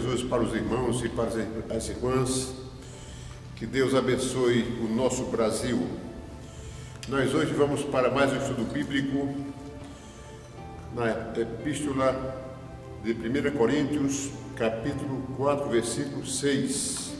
Jesus para os irmãos e para as irmãs. Que Deus abençoe o nosso Brasil. Nós hoje vamos para mais um estudo bíblico na Epístola de 1 Coríntios, capítulo 4, versículo 6.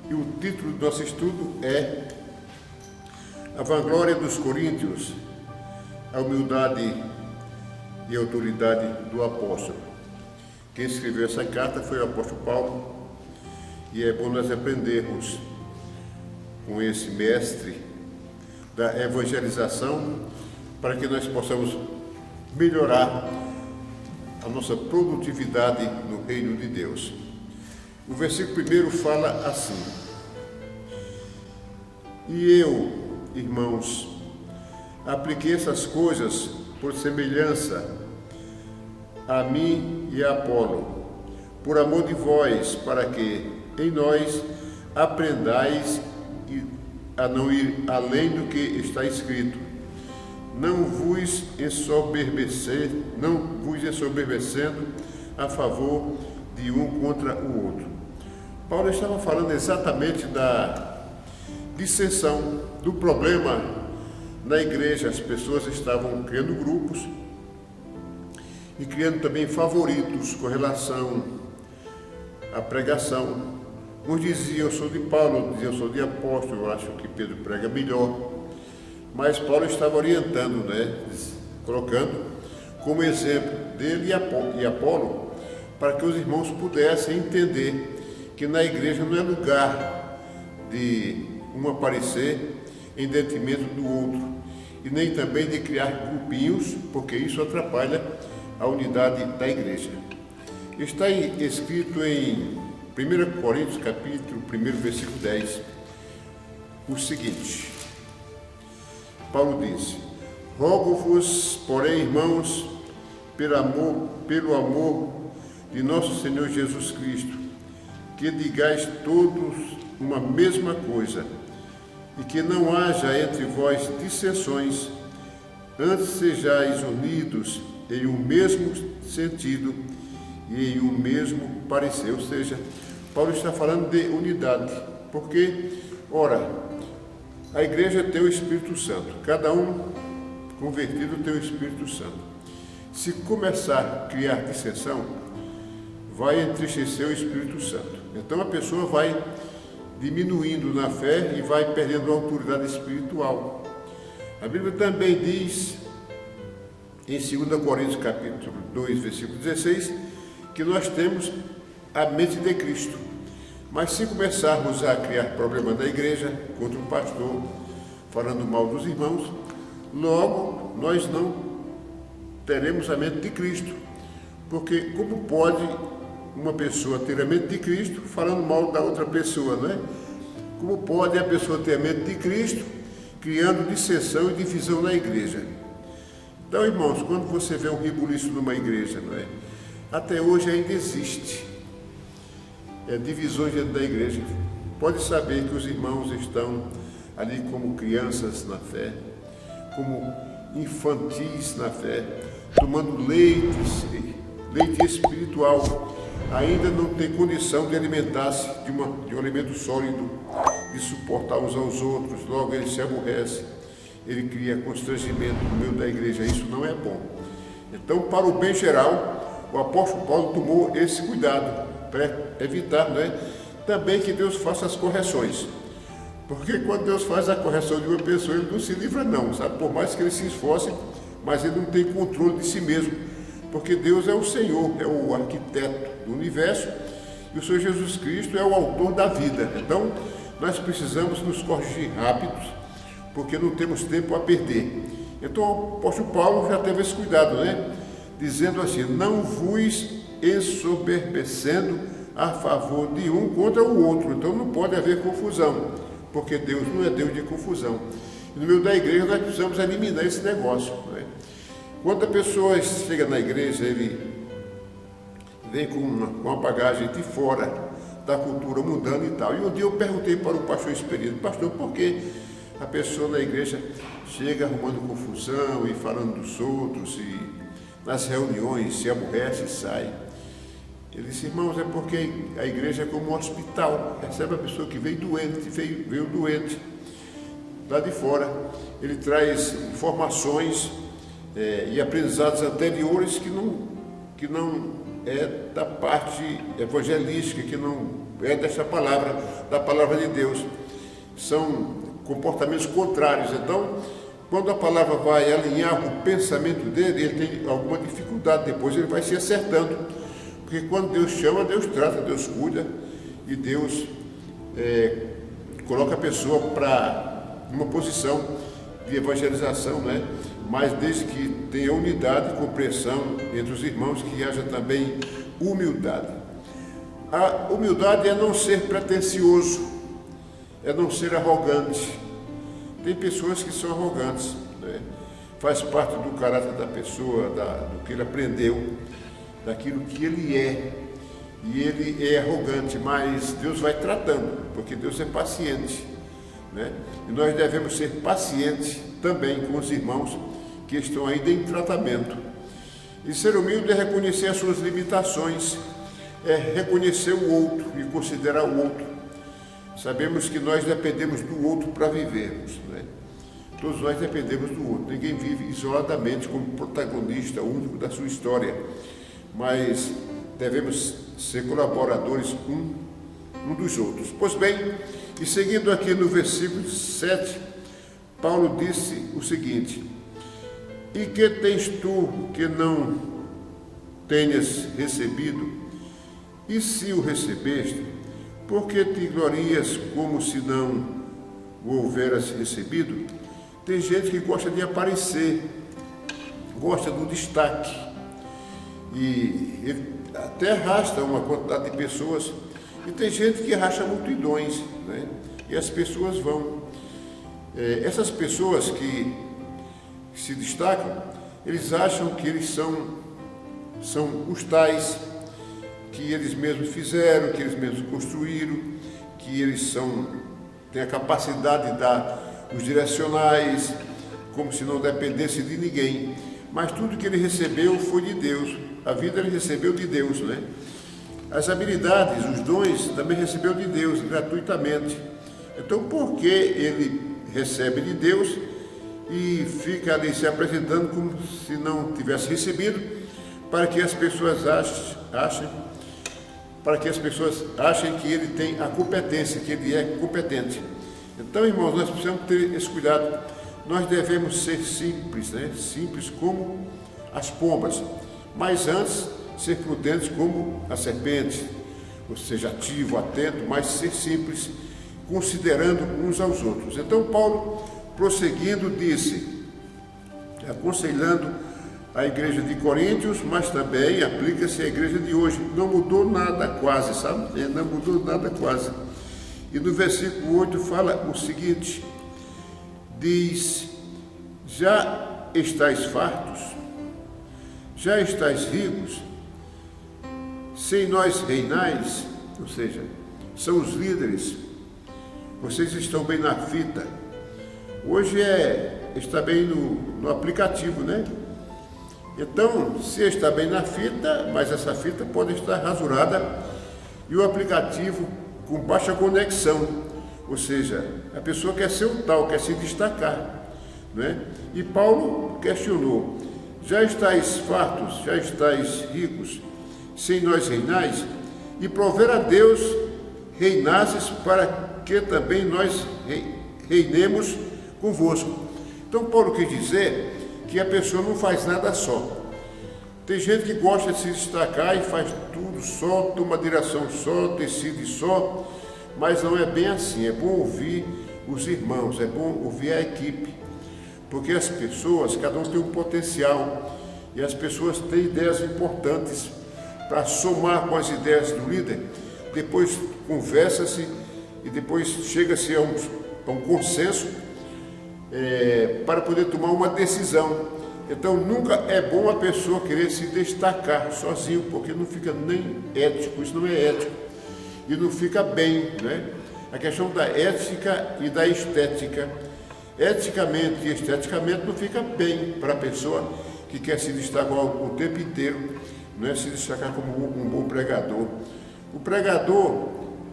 E o título do nosso estudo é A Vanglória dos Coríntios, a humildade e a autoridade do apóstolo. Quem escreveu essa carta foi o apóstolo Paulo, e é bom nós aprendermos com esse mestre da evangelização para que nós possamos melhorar a nossa produtividade no reino de Deus. O versículo primeiro fala assim: E eu, irmãos, apliquei essas coisas por semelhança a mim e a Apolo, por amor de vós, para que em nós aprendais a não ir além do que está escrito, não vos ensoberbecendo a favor de um contra o outro. Paulo estava falando exatamente da dissensão, do problema na igreja. As pessoas estavam criando grupos e criando também favoritos com relação à pregação. Uns diziam, eu sou de Paulo, outros diziam, eu sou de apóstolo, eu acho que Pedro prega melhor. Mas Paulo estava orientando, colocando como exemplo dele e Apolo, para que os irmãos pudessem entender que na igreja não é lugar de um aparecer em detrimento do outro, e nem também de criar grupinhos, porque isso atrapalha a unidade da igreja. Está escrito em 1 Coríntios, capítulo 1, versículo 10, o seguinte: Paulo disse: Rogo-vos, porém, irmãos, pelo amor de nosso Senhor Jesus Cristo, que digais todos uma mesma coisa, e que não haja entre vós dissensões, antes sejais unidos em um mesmo sentido e em um mesmo parecer. Ou seja, Paulo está falando de unidade, porque, ora, a igreja tem o Espírito Santo, cada um convertido tem o Espírito Santo. Se começar a criar dissensão, vai entristecer o Espírito Santo. Então a pessoa vai diminuindo na fé e vai perdendo a autoridade espiritual. A Bíblia também diz, em 2 Coríntios capítulo 2, versículo 16, que nós temos a mente de Cristo. Mas se começarmos a criar problema na igreja, contra o pastor, falando mal dos irmãos, logo nós não teremos a mente de Cristo. Porque como pode uma pessoa ter a mente de Cristo falando mal da outra pessoa, não é? Como pode a pessoa ter a mente de Cristo criando dissensão e divisão na igreja? Então, irmãos, quando você vê um rebuliço numa igreja, não é? Até hoje ainda existe divisões dentro da igreja. Pode saber que os irmãos estão ali como crianças na fé, como infantis na fé, tomando leite espiritual, ainda não tem condição de alimentar-se de um alimento sólido, de suportar uns aos outros. Logo ele se aborrece, ele cria constrangimento no meio da igreja. Isso não é bom. Então, para o bem geral, o apóstolo Paulo tomou esse cuidado para evitar, também que Deus faça as correções. Porque quando Deus faz a correção de uma pessoa, ele não se livra não, sabe? Por mais que ele se esforce, mas ele não tem controle de si mesmo. Porque Deus é o Senhor, é o arquiteto do universo, e o Senhor Jesus Cristo é o autor da vida. Então, nós precisamos nos corrigir rápidos, porque não temos tempo a perder. Então, o apóstolo Paulo já teve esse cuidado, dizendo assim: não vos ensoberbecendo a favor de um contra o outro. Então não pode haver confusão, porque Deus não é Deus de confusão. E no meio da igreja nós precisamos eliminar esse negócio. Quando a pessoa chega na igreja, ele vem com uma bagagem de fora da cultura mundana e tal. E um dia eu perguntei para o pastor experiente: pastor, por que a pessoa na igreja chega arrumando confusão e falando dos outros, e nas reuniões se aborrece e sai? Ele disse: irmãos, é porque a igreja é como um hospital, recebe a pessoa que veio doente lá de fora. Ele traz informações e aprendizados anteriores que não é da parte evangelística, que não é dessa palavra, da palavra de Deus. São comportamentos contrários. Então, quando a palavra vai alinhar o pensamento dele, ele tem alguma dificuldade, depois ele vai se acertando. Porque quando Deus chama, Deus trata, Deus cuida e Deus coloca a pessoa para uma posição de evangelização, né? Mas desde que tenha unidade e compreensão entre os irmãos, que haja também humildade. A humildade é não ser pretensioso, é não ser arrogante. Tem pessoas que são arrogantes, né? Faz parte do caráter da pessoa, do que ele aprendeu, daquilo que ele é. E ele é arrogante, mas Deus vai tratando, porque Deus é paciente, né? E nós devemos ser pacientes também com os irmãos que estão ainda em tratamento. E ser humilde é reconhecer as suas limitações, é reconhecer o outro e considerar o outro. Sabemos que nós dependemos do outro para vivermos, né? Todos nós dependemos do outro. Ninguém vive isoladamente como protagonista único da sua história, mas devemos ser colaboradores um dos outros. Pois bem, e seguindo aqui no versículo 7, Paulo disse o seguinte: e que tens tu que não tenhas recebido? E se o recebeste, por que te glorias como se não o houveras recebido? Tem gente que gosta de aparecer, gosta do destaque, e ele até arrasta uma quantidade de pessoas, e tem gente que arrasta multidões, né? E as pessoas vão. Essas pessoas que se destacam, eles acham que eles são os tais, que eles mesmos fizeram, que eles mesmos construíram, que eles têm a capacidade de dar os direcionais, como se não dependesse de ninguém. Mas tudo que ele recebeu foi de Deus. A vida ele recebeu de Deus, né? As habilidades, os dons, também recebeu de Deus, gratuitamente. Então, por que ele recebe de Deus e fica ali se apresentando como se não tivesse recebido, para que as pessoas achem que ele tem a competência, que ele é competente? Então, irmãos, nós precisamos ter esse cuidado. Nós devemos ser simples, né? Simples como as pombas, mas antes ser prudentes como a serpente, ou seja, ativo, atento, mas ser simples, considerando uns aos outros. Então, Paulo, prosseguindo, disse, aconselhando a igreja de Coríntios, mas também aplica-se à igreja de hoje. Não mudou nada quase, sabe? Não mudou nada quase. E no versículo 8 fala o seguinte, diz: já estáis fartos? Já estáis ricos? Sem nós reinais? Ou seja, são os líderes. Vocês estão bem na fita. Hoje está bem no aplicativo, né? Então, se está bem na fita, mas essa fita pode estar rasurada e o aplicativo com baixa conexão, ou seja, a pessoa quer ser o tal, quer se destacar, né? E Paulo questionou: já estáis fartos, já estáis ricos, sem nós reinais? E prover a Deus reinasses, para que também nós reinemos convosco. Então Paulo quis dizer que a pessoa não faz nada só. Tem gente que gosta de se destacar e faz tudo só, toma direção só, decide só, mas não é bem assim. É bom ouvir os irmãos, é bom ouvir a equipe, porque as pessoas, cada um tem um potencial, e as pessoas têm ideias importantes para somar com as ideias do líder. Depois conversa-se e depois chega-se a um consenso para poder tomar uma decisão. Então nunca é bom a pessoa querer se destacar sozinho, porque não fica nem ético, isso não é ético, e não fica bem, né? A questão da ética e da estética, eticamente e esteticamente não fica bem para a pessoa que quer se destacar o tempo inteiro, não é se destacar como um bom pregador. O pregador,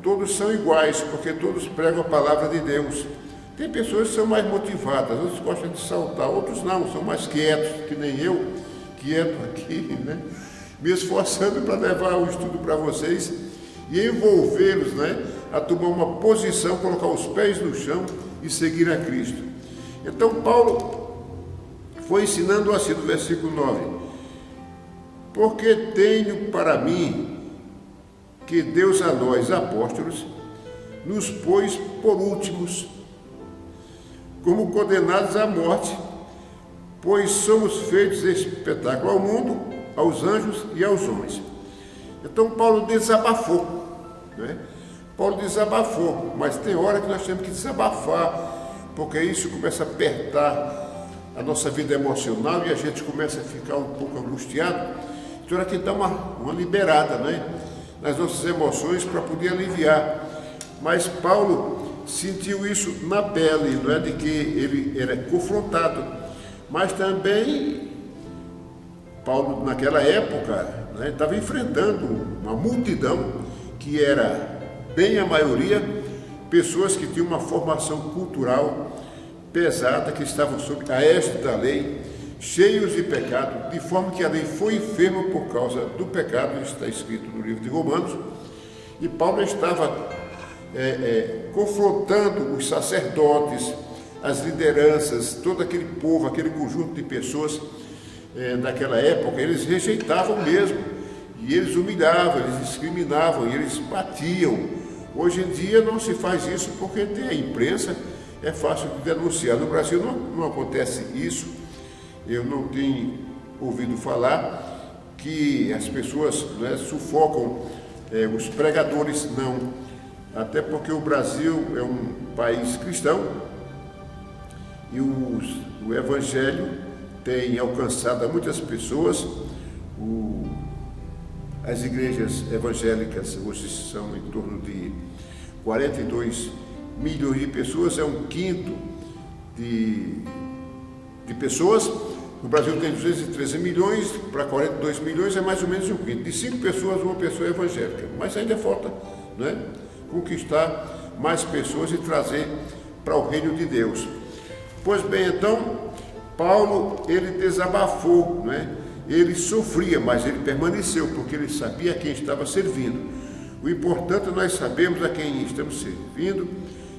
todos são iguais, porque todos pregam a palavra de Deus. Tem pessoas que são mais motivadas, outros gostam de saltar, outros não, são mais quietos, que nem eu, quieto aqui, né? Me esforçando para levar o estudo para vocês e envolvê-los, né, a tomar uma posição, colocar os pés no chão e seguir a Cristo. Então Paulo foi ensinando assim no versículo 9: porque tenho para mim que Deus a nós, apóstolos, nos pôs por últimos, como condenados à morte, pois somos feitos espetáculo ao mundo, aos anjos e aos homens. Então Paulo desabafou, né? Paulo desabafou, mas tem hora que nós temos que desabafar, porque isso começa a apertar a nossa vida emocional e a gente começa a ficar um pouco angustiado. Então aqui dá uma liberada, né, nas nossas emoções para poder aliviar. Mas Paulo sentiu isso na pele, não é, de que ele era confrontado, mas também Paulo naquela época, né, estava enfrentando uma multidão que era bem a maioria pessoas que tinham uma formação cultural pesada, que estavam sob a égide da lei, cheios de pecado, de forma que a lei foi enferma por causa do pecado. Isso está escrito no livro de Romanos. E Paulo estava confrontando os sacerdotes, as lideranças, todo aquele povo, aquele conjunto de pessoas daquela época. Eles rejeitavam mesmo, e eles humilhavam, eles discriminavam, e eles batiam. Hoje em dia não se faz isso porque tem a imprensa, é fácil de denunciar. No Brasil não acontece isso. Eu não tenho ouvido falar que as pessoas, né, sufocam os pregadores, não. Até porque o Brasil é um país cristão e o Evangelho tem alcançado a muitas pessoas. As igrejas evangélicas hoje são em torno de 42 milhões de pessoas, é um quinto de pessoas. No Brasil tem 213 milhões, para 42 milhões é mais ou menos um quinto. De 5 pessoas, uma pessoa é evangélica. Mas ainda falta, né, conquistar mais pessoas e trazer para o reino de Deus. Pois bem, então, Paulo, ele desabafou, né? Ele sofria, mas ele permaneceu, porque ele sabia a quem estava servindo. O importante é nós sabermos a quem estamos servindo,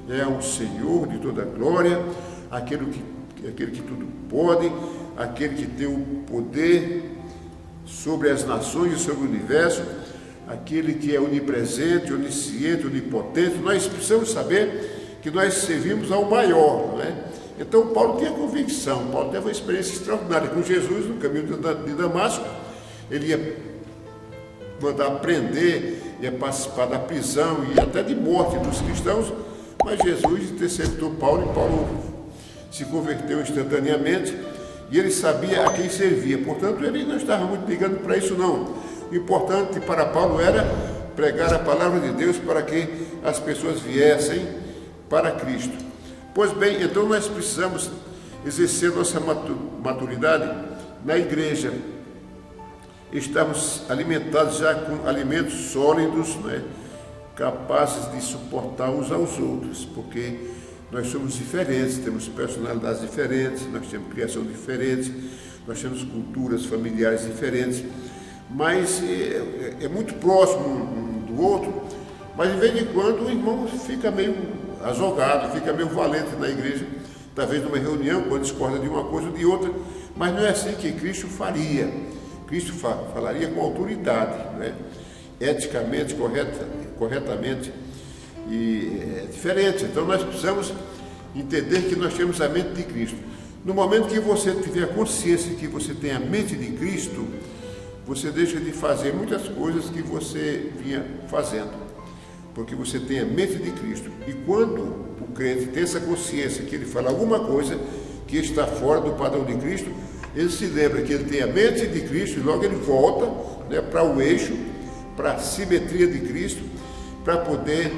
é o Senhor de toda a glória, aquele que tudo pode, aquele que tem o poder sobre as nações e sobre o universo, aquele que é onipresente, onisciente, onipotente. Nós precisamos saber que nós servimos ao maior, não é? Então Paulo tinha convicção, Paulo teve uma experiência extraordinária com Jesus no caminho de Damasco. Ele ia mandar prender, ia participar da prisão e até de morte dos cristãos, mas Jesus interceptou Paulo e Paulo se converteu instantaneamente e ele sabia a quem servia. Portanto, ele não estava muito ligando para isso não. O importante para Paulo era pregar a palavra de Deus para que as pessoas viessem para Cristo. Pois bem, então nós precisamos exercer nossa maturidade na igreja. Estamos alimentados já com alimentos sólidos, né, capazes de suportar uns aos outros, porque nós somos diferentes, temos personalidades diferentes, nós temos criação diferente, nós temos culturas familiares diferentes, mas é muito próximo um do outro, mas de vez em quando o irmão fica meio azogado, fica meio valente na igreja, talvez numa reunião, quando discorda de uma coisa ou de outra, mas não é assim que Cristo faria. Cristo falaria com autoridade, né? Eticamente, corretamente, e é diferente. Então nós precisamos entender que nós temos a mente de Cristo. No momento que você tiver consciência que você tem a mente de Cristo, você deixa de fazer muitas coisas que você vinha fazendo, porque você tem a mente de Cristo. E quando o crente tem essa consciência que ele fala alguma coisa que está fora do padrão de Cristo, ele se lembra que ele tem a mente de Cristo e logo ele volta, né, para o eixo, para a simetria de Cristo, para poder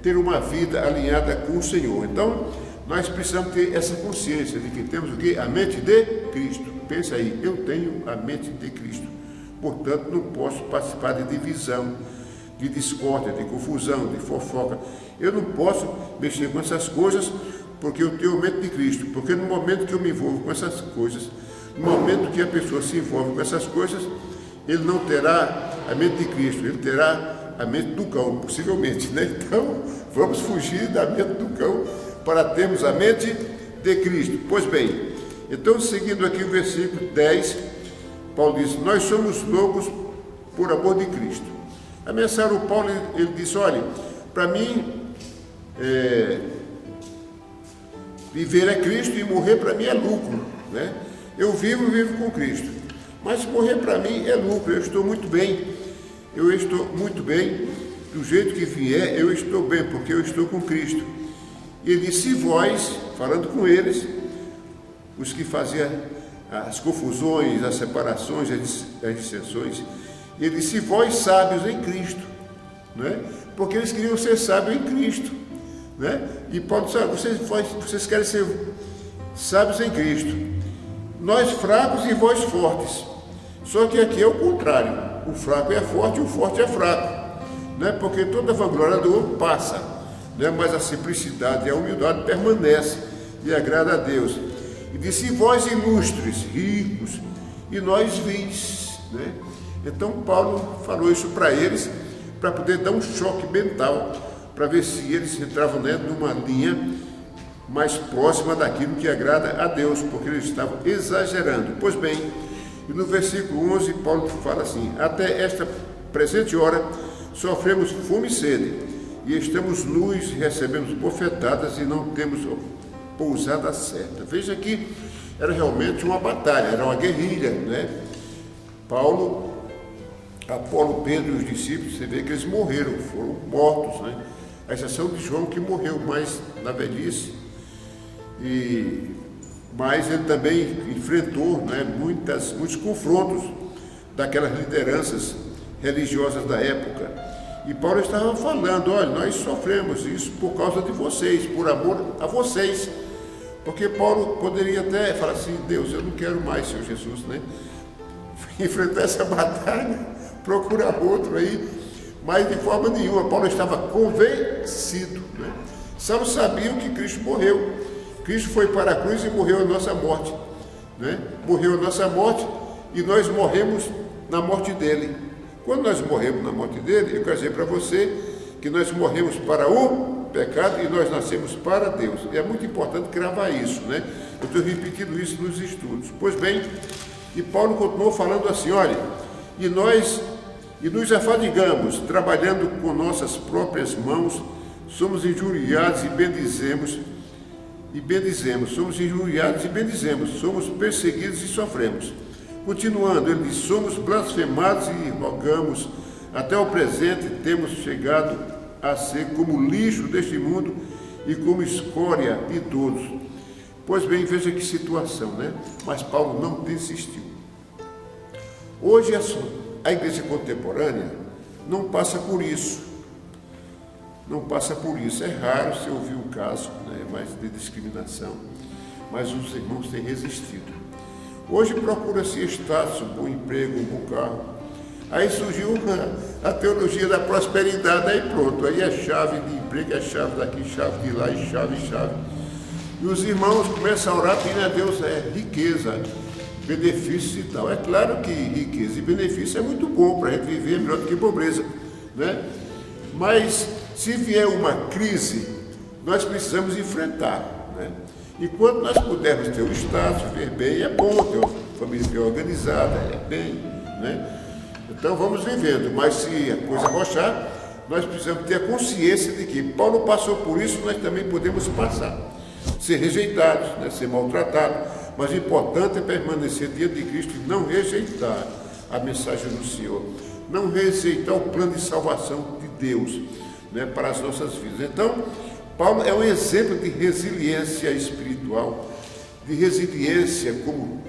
ter uma vida alinhada com o Senhor. Então, nós precisamos ter essa consciência de que temos o quê? A mente de Cristo. Pensa aí, eu tenho a mente de Cristo. portanto não posso participar de divisão, de discórdia, de confusão, de fofoca. Eu não posso mexer com essas coisas porque eu tenho o mente de Cristo, porque no momento que eu me envolvo com essas coisas, no momento que a pessoa se envolve com essas coisas, ele não terá a mente de Cristo, ele terá a mente do cão, possivelmente, né? Então, vamos fugir da mente do cão para termos a mente de Cristo. Pois bem, então, seguindo aqui o versículo 10, Paulo diz: nós somos loucos por amor de Cristo. A mensagem do Paulo, ele disse: olha, para mim, viver é Cristo e morrer para mim é lucro, né? Eu vivo com Cristo, mas morrer para mim é lucro. Eu estou muito bem, do jeito que vier, eu estou bem, porque eu estou com Cristo. E ele disse: se vós, falando com eles, os que faziam as confusões, as separações, as dissensões, ele disse: se vós sábios em Cristo, né? Porque eles queriam ser sábios em Cristo, né? E Paulo disse: vocês querem ser sábios em Cristo, nós fracos e vós fortes. Só que aqui é o contrário, o fraco é forte e o forte é fraco, né? Porque toda a vanglória do homem passa, né? Mas a simplicidade e a humildade permanece e agrada a Deus. E disse: vós ilustres, ricos, e nós vis, né? Então Paulo falou isso para eles, para poder dar um choque mental, para ver se eles entravam dentro de uma linha mais próxima daquilo que agrada a Deus, porque eles estavam exagerando. Pois bem, e no versículo 11, Paulo fala assim: até esta presente hora sofremos fome e sede, e estamos nus, recebemos bofetadas e não temos pousada certa. Veja que era realmente uma batalha, era uma guerrilha, né? Paulo, Apolo, Pedro e os discípulos, você vê que eles morreram, foram mortos, né? A exceção de João, que morreu mais na velhice, mas ele também enfrentou, né, muitos confrontos daquelas lideranças religiosas da época. E Paulo estava falando: olha, nós sofremos isso por causa de vocês, por amor a vocês. Porque Paulo poderia até falar assim: Deus, eu não quero mais, Senhor Jesus, né? Enfrentar essa batalha, procurar outro aí, mas de forma nenhuma. Paulo estava convencido, né? Só sabiam que Cristo morreu. Cristo foi para a cruz e morreu a nossa morte, né? Morreu a nossa morte e nós morremos na morte dele. Quando nós morremos na morte dele, eu quero dizer para você que nós morremos para o pecado e nós nascemos para Deus. É muito importante gravar isso, né? Eu estou repetindo isso nos estudos. Pois bem, e Paulo continuou falando assim: olha, e nos afadigamos, trabalhando com nossas próprias mãos, somos injuriados e bendizemos, somos injuriados e bendizemos, somos perseguidos e sofremos. Continuando, ele diz: somos blasfemados e rogamos, até o presente temos chegado a ser como lixo deste mundo e como escória de todos. Pois bem, veja que situação, né? Mas Paulo não desistiu. Hoje a igreja contemporânea não passa por isso. Não passa por isso. É raro se ouvir um caso, né, mais de discriminação, mas os irmãos têm resistido. Hoje procura-se status, um bom emprego, um bom carro. Aí surgiu a teologia da prosperidade, aí pronto, aí é chave de emprego, é chave daqui, chave de lá, e chave. E os irmãos começam a orar pedindo a Deus riqueza, benefícios e tal. É claro que riqueza e benefício é muito bom para a gente viver, melhor do que pobreza, né? Mas se vier uma crise, nós precisamos enfrentar, né? E quando nós pudermos ter o status, viver bem, é bom, ter uma família bem organizada, é bem, né? Então vamos vivendo, mas se a coisa arrochar, nós precisamos ter a consciência de que Paulo passou por isso, nós também podemos passar. Ser rejeitados, né? Ser maltratados, mas o importante é permanecer diante de Cristo e não rejeitar a mensagem do Senhor, não rejeitar o plano de salvação de Deus, né, para as nossas vidas. Então, Paulo é um exemplo de resiliência espiritual, de resiliência como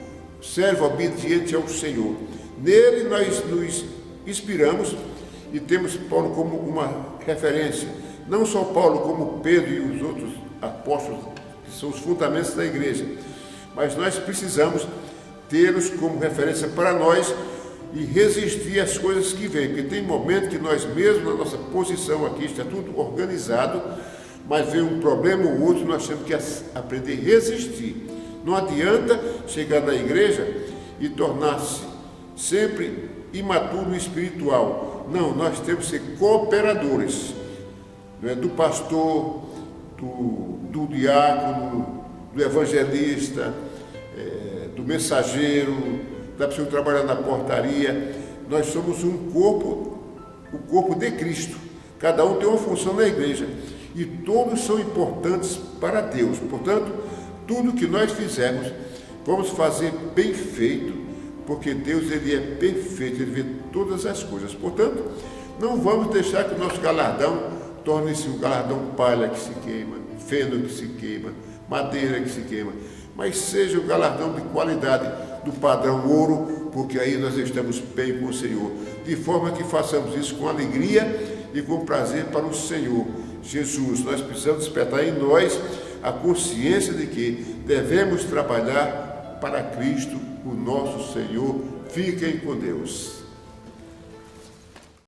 servo obediente ao Senhor. Nele nós nos inspiramos e temos Paulo como uma referência. Não só Paulo, como Pedro e os outros apóstolos, que são os fundamentos da igreja. Mas nós precisamos tê-los como referência para nós e resistir às coisas que vêm, porque tem momento que nós mesmos, na nossa posição aqui, está tudo organizado, mas vem um problema ou outro, nós temos que aprender a resistir. Não adianta chegar na igreja e tornar-se sempre imaturo espiritual. Não, nós temos que ser cooperadores, não é? Do pastor, do diácono, do evangelista, do mensageiro, da pessoa que trabalha na portaria. Nós somos um corpo, o corpo de Cristo. Cada um tem uma função na igreja e todos são importantes para Deus. Portanto, tudo que nós fizermos, vamos fazer bem feito, porque Deus, ele é perfeito, ele vê todas as coisas. Portanto, não vamos deixar que o nosso galardão torne-se um galardão palha que se queima, feno que se queima, madeira que se queima, mas seja um galardão de qualidade, do padrão ouro, porque aí nós estamos bem com o Senhor, de forma que façamos isso com alegria e com prazer para o Senhor Jesus. Nós precisamos despertar em nós a consciência de que devemos trabalhar para Cristo, o nosso Senhor. Fiquem com Deus.